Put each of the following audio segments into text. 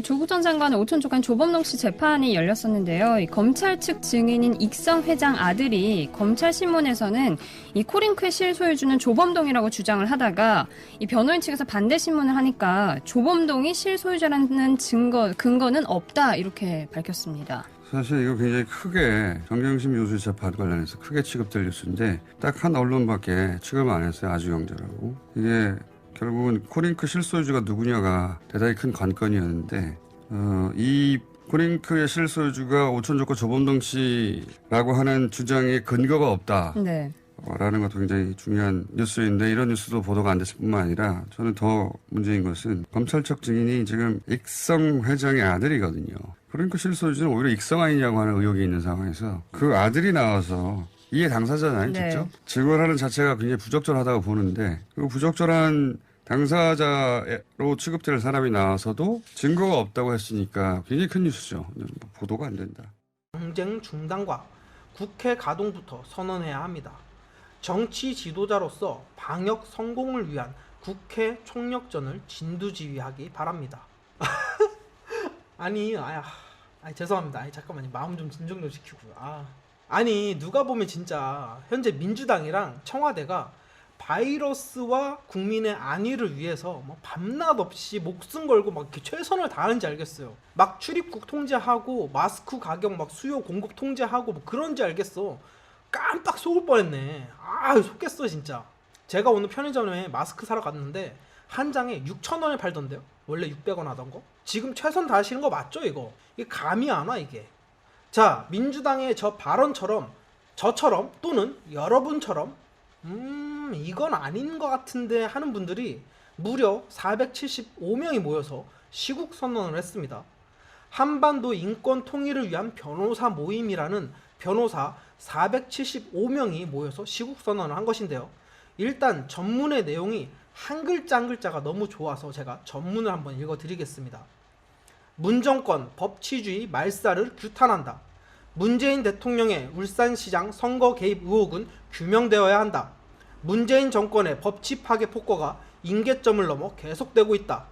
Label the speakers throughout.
Speaker 1: 조국 전 장관의 오촌 간 조범동 씨 재판이 열렸었는데요. 이 검찰 측 증인인 익성 회장 아들이 검찰 신문에서는 이 코링크의 실소유주는 조범동이라고 주장을 하다가 이 변호인 측에서 반대 신문을 하니까 조범동이 실소유자라는 근거는 없다 이렇게 밝혔습니다.
Speaker 2: 사실 이거 굉장히 크게 정경심 교수 재판 관련해서 크게 취급될 뉴스인데 딱 한 언론밖에 취급 안 했어요. 아주경제라고. 이게 결국은 코링크 실소유주가 누구냐가 대단히 큰 관건이었는데 이 코링크의 실소유주가 오촌조카 조범동 씨라고 하는 주장에 근거가 없다.
Speaker 1: 네.
Speaker 2: 라는 것도 굉장히 중요한 뉴스인데 이런 뉴스도 보도가 안 됐을 뿐만 아니라 저는 더 문제인 것은 검찰 측 증인이 지금 익성 회장의 아들이거든요. 그러니까 실소유주는 오히려 익성 아니냐고 하는 의혹이 있는 상황에서 그 아들이 나와서 이해 당사자잖아요.
Speaker 1: 네.
Speaker 2: 직접. 증언하는 자체가 굉장히 부적절하다고 보는데 그 부적절한 당사자로 취급될 사람이 나와서도 증거가 없다고 했으니까 굉장히 큰 뉴스죠. 보도가 안 된다.
Speaker 3: 경쟁 중단과 국회 가동부터 선언해야 합니다. 정치 지도자로서 방역 성공을 위한 국회 총력전을 진두지휘하기 바랍니다. 아니 죄송합니다. 잠깐만요. 마음 좀 진정 좀 시키고요. 아니 누가 보면 진짜 현재 민주당이랑 청와대가 바이러스와 국민의 안위를 위해서 뭐 밤낮 없이 목숨 걸고 막 이렇게 최선을 다하는지 알겠어요. 막 출입국 통제하고 마스크 가격 막 수요 공급 통제하고 뭐 그런지 알겠어. 깜빡 속을 뻔했네. 속겠어 진짜. 제가 오늘 편의점에 마스크 사러 갔는데 한 장에 6,000원에 팔던데요. 원래 600원 하던 거. 지금 최선 다하시는 거 맞죠 이거? 이게 감이 안 와 이게. 자, 민주당의 저 발언처럼 저처럼 또는 여러분처럼 이건 아닌 것 같은데 하는 분들이 무려 475명이 모여서 시국 선언을 했습니다. 한반도 인권 통일을 위한 변호사 모임이라는 변호사 475명이 모여서 시국 선언을 한 것인데요. 일단 전문의 내용이 한 글자 한 글자가 너무 좋아서 제가 전문을 한번 읽어드리겠습니다. 문정권 법치주의 말살을 규탄한다. 문재인 대통령의 울산시장 선거 개입 의혹은 규명되어야 한다. 문재인 정권의 법치 파괴 폭거가 임계점을 넘어 계속되고 있다.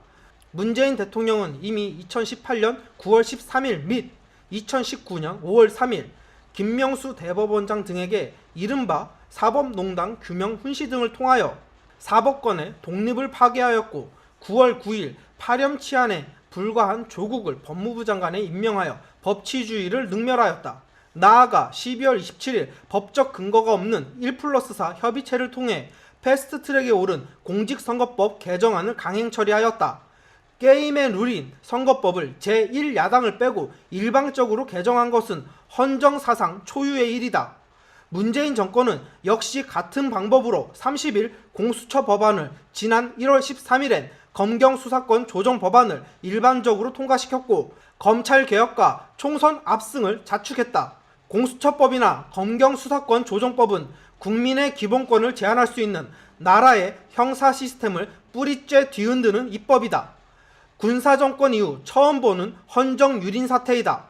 Speaker 3: 문재인 대통령은 이미 2018년 9월 13일 및 2019년 5월 3일 김명수 대법원장 등에게 이른바 사법농단 규명 훈시 등을 통하여 사법권의 독립을 파괴하였고 9월 9일 파렴치한에 불과한 조국을 법무부 장관에 임명하여 법치주의를 능멸하였다. 나아가 12월 27일 법적 근거가 없는 1+4 협의체를 통해 패스트트랙에 오른 공직선거법 개정안을 강행 처리하였다. 게임의 룰인 선거법을 제1야당을 빼고 일방적으로 개정한 것은 헌정사상 초유의 일이다. 문재인 정권은 역시 같은 방법으로 30일 공수처 법안을 지난 1월 13일엔 검경수사권 조정 법안을 일반적으로 통과시켰고 검찰개혁과 총선 압승을 자축했다. 공수처법이나 검경수사권 조정법은 국민의 기본권을 제한할 수 있는 나라의 형사 시스템을 뿌리째 뒤흔드는 입법이다. 군사정권 이후 처음 보는 헌정유린 사태이다.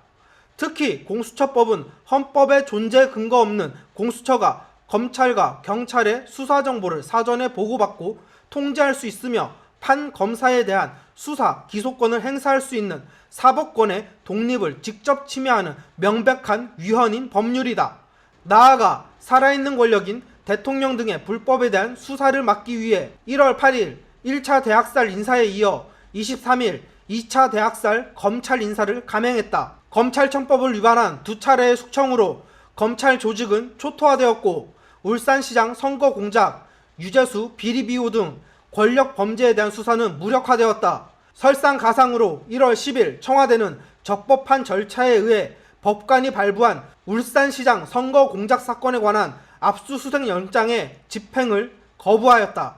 Speaker 3: 특히 공수처법은 헌법에 존재 근거 없는 공수처가 검찰과 경찰의 수사 정보를 사전에 보고받고 통제할 수 있으며 판검사에 대한 수사, 기소권을 행사할 수 있는 사법권의 독립을 직접 침해하는 명백한 위헌인 법률이다. 나아가 살아있는 권력인 대통령 등의 불법에 대한 수사를 막기 위해 1월 8일 1차 대학살 인사에 이어 23일 2차 대학살 검찰 인사를 감행했다. 검찰청법을 위반한 2차례의 숙청으로 검찰 조직은 초토화되었고 울산시장 선거 공작, 유재수 비리 비호 등 권력 범죄에 대한 수사는 무력화되었다. 설상가상으로 1월 10일 청와대는 적법한 절차에 의해 법관이 발부한 울산시장 선거 공작 사건에 관한 압수수색 영장의 집행을 거부하였다.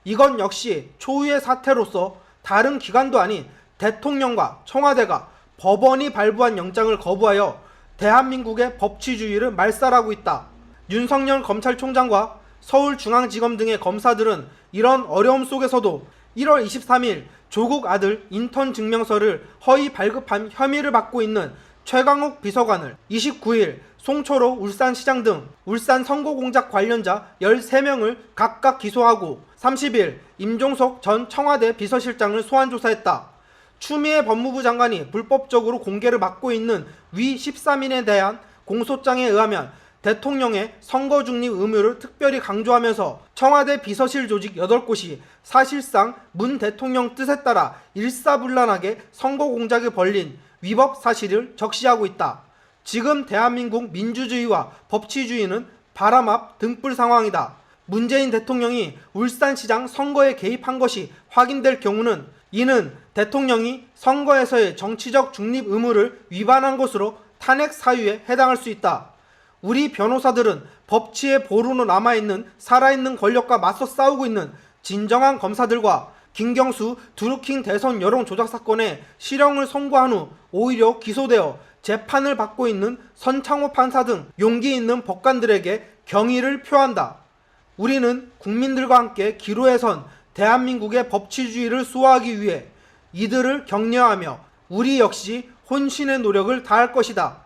Speaker 3: 이건 역시 초유의 사태로서 다른 기관도 아닌 대통령과 청와대가 법원이 발부한 영장을 거부하여 대한민국의 법치주의를 말살하고 있다. 윤석열 검찰총장과 서울중앙지검 등의 검사들은 이런 어려움 속에서도 1월 23일 조국 아들 인턴 증명서를 허위 발급한 혐의를 받고 있는 최강욱 비서관을 29일 송철호 울산시장 등 울산 선거공작 관련자 13명을 각각 기소하고 30일 임종석 전 청와대 비서실장을 소환조사했다. 추미애 법무부 장관이 불법적으로 공개를 막고 있는 위 13인에 대한 공소장에 의하면 대통령의 선거 중립 의무를 특별히 강조하면서 청와대 비서실 조직 8곳이 사실상 문 대통령 뜻에 따라 일사불란하게 선거 공작을 벌린 위법 사실을 적시하고 있다. 지금 대한민국 민주주의와 법치주의는 바람 앞 등불 상황이다. 문재인 대통령이 울산시장 선거에 개입한 것이 확인될 경우는 이는 대통령이 선거에서의 정치적 중립 의무를 위반한 것으로 탄핵 사유에 해당할 수 있다. 우리 변호사들은 법치의 보루로 남아있는 살아있는 권력과 맞서 싸우고 있는 진정한 검사들과 김경수 드루킹 대선 여론 조작 사건에 실형을 선고한 후 오히려 기소되어 재판을 받고 있는 선창호 판사 등 용기 있는 법관들에게 경의를 표한다. 우리는 국민들과 함께 기로에 선 대한민국의 법치주의를 수호하기 위해 이들을 격려하며 우리 역시 혼신의 노력을 다할 것이다.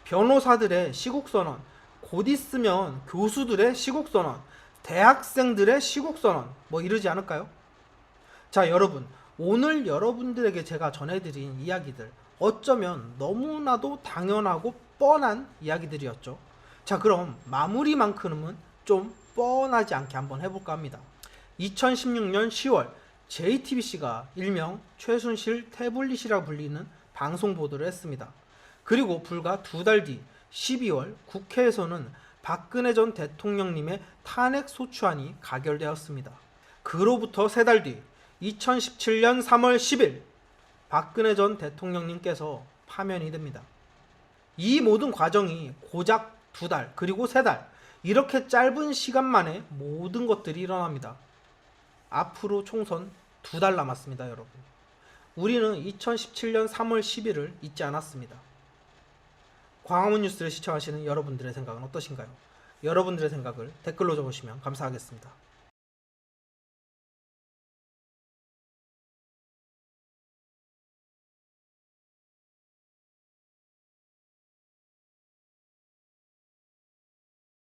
Speaker 3: 변호사들의 시국선언, 곧 있으면 교수들의 시국선언, 대학생들의 시국선언 뭐 이러지 않을까요? 자, 여러분, 오늘 여러분들에게 제가 전해드린 이야기들 어쩌면 너무나도 당연하고 뻔한 이야기들이었죠. 자, 그럼 마무리만큼은 좀 뻔하지 않게 한번 해볼까 합니다. 2016년 10월 JTBC가 일명 최순실 태블릿이라 불리는 방송 보도를 했습니다. 그리고 불과 2달 뒤 12월 국회에서는 박근혜 전 대통령님의 탄핵 소추안이 가결되었습니다. 그로부터 3달 뒤 2017년 3월 10일 박근혜 전 대통령님께서 파면이 됩니다. 이 모든 과정이 고작 2달 그리고 3달 이렇게 짧은 시간 만에 모든 것들이 일어납니다. 앞으로 총선 2달 남았습니다, 여러분. 우리는 2017년 3월 10일을 잊지 않았습니다. 광화문 뉴스를 시청하시는 여러분들의 생각은 어떠신가요? 여러분들의 생각을 댓글로 적으시면 감사하겠습니다.